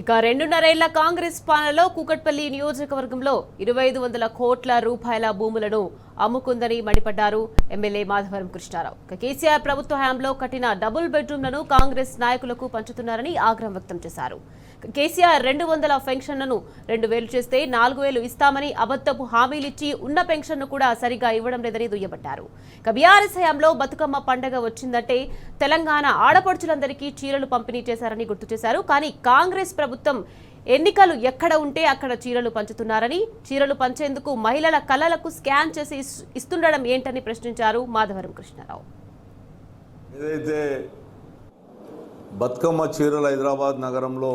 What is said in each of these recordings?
ఇక 2.5 ఏళ్ల కాంగ్రెస్ పాలనలో కూకట్పల్లి నియోజకవర్గంలో 2500 కోట్ల రూపాయల భూములను అమ్ముకుందని మండిపడ్డారు ఎమ్మెల్యే మాధవరం కృష్ణారావు. కేసీఆర్ ప్రభుత్వ హయాంలో కట్టిన డబుల్ బెడ్రూమ్లను కాంగ్రెస్ నాయకులకు పంచుతున్నారని ఆగ్రహం వ్యక్తం చేశారు. కేసీఆర్ 200 పెన్షన్లను 2000 చేస్తే 4000 ఇస్తామని అబద్ధపు హామీలిచ్చి ఉన్న పెన్షన్ను కూడా సరిగా ఇవ్వడం లేదని దుయ్యబట్టారు. బీఆర్ఎస్ హయాంలో బతుకమ్మ పండగ వచ్చిందంటే తెలంగాణ ఆడపడుచులందరికీ చీరలు పంపిణీ చేశారని గుర్తు చేశారు. కానీ కాంగ్రెస్ ప్రభుత్వం ఎన్నికలు ఎక్కడ ఉంటే అక్కడ చీరలు పంచుతున్నారని, చీరలు పంచేందుకు మహిళల కళ్ళలకు స్కాన్ చేసి ఇస్తుండడం ఏంటని ప్రశ్నించారు మాధవరం కృష్ణారావు. ఏదైతే బతుకమ్మ చీరలు హైదరాబాద్ నగరంలో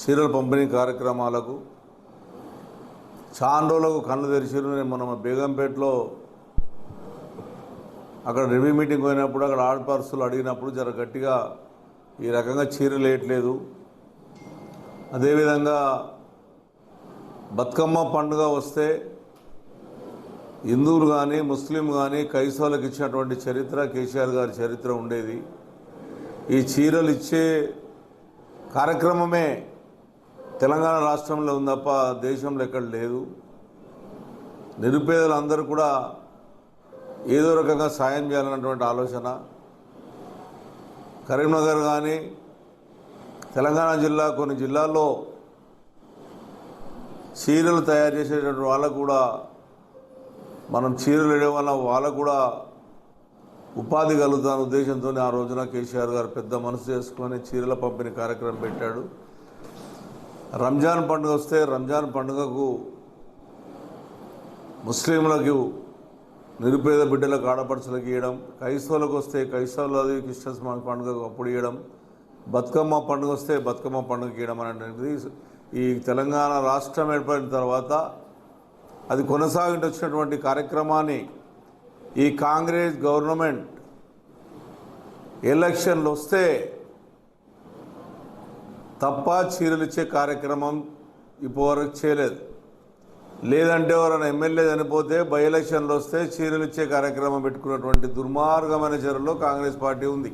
చీరల పంపిణీ కార్యక్రమాలకు చాలా రోజులకు కళ్ళు తెరిచారు. మనం బేగంపేటలో అక్కడ రివ్యూ మీటింగ్ పోయినప్పుడు అక్కడ ఆడపడుచులు అడిగినప్పుడు జర గట్టిగా ఈ రకంగా చీరలు వేయట్లేదు. అదేవిధంగా బతుకమ్మ పండుగ వస్తే హిందువులు కానీ ముస్లిం కానీ క్రైస్తవులకు ఇచ్చినటువంటి చరిత్ర కేసీఆర్ గారి చరిత్ర ఉండేది. ఈ చీరలు ఇచ్చే కార్యక్రమమే తెలంగాణ రాష్ట్రంలో ఉంది తప్ప దేశంలో ఎక్కడ లేదు. నిరుపేదలందరూ కూడా ఏదో రకంగా సాయం చేయాలన్నటువంటి ఆలోచన. కరీంనగర్ కానీ తెలంగాణ జిల్లా కొన్ని జిల్లాల్లో చీరలు తయారు చేసేటువంటి వాళ్ళకు కూడా మనం చీరలు వేయడం వల్ల వాళ్ళకు కూడా ఉపాధి కలుగుతున్న ఉద్దేశంతో ఆ రోజున కేసీఆర్ గారు పెద్ద మనసు చేసుకొని చీరల పంపిణీ కార్యక్రమం పెట్టాడు. రంజాన్ పండుగ వస్తే రంజాన్ పండుగకు ముస్లింలకు నిరుపేద బిడ్డలకు ఆడపడుచులకు ఇవ్వడం, క్రైస్తవులకు వస్తే క్రైస్తవులది క్రిస్టియన్స్ పండుగకు అప్పుడు ఇవ్వడం, బతుకమ్మ పండుగ వస్తే బతుకమ్మ పండుగకి ఇవ్వడం అనేటువంటిది ఈ తెలంగాణ రాష్ట్రం ఏర్పడిన తర్వాత అది కొనసాగించి వచ్చినటువంటి కార్యక్రమాన్ని ఈ కాంగ్రెస్ గవర్నమెంట్ ఎలక్షన్లు వస్తే తప్ప చీరలు ఇచ్చే కార్యక్రమం ఇప్పటివరకు చేయలేదు. లేదంటే ఎవరైనా ఎమ్మెల్యే చనిపోతే బై ఎలక్షన్లు వస్తే చీరలు ఇచ్చే కార్యక్రమం పెట్టుకున్నటువంటి దుర్మార్గమైన చర్యలో కాంగ్రెస్ పార్టీ ఉంది.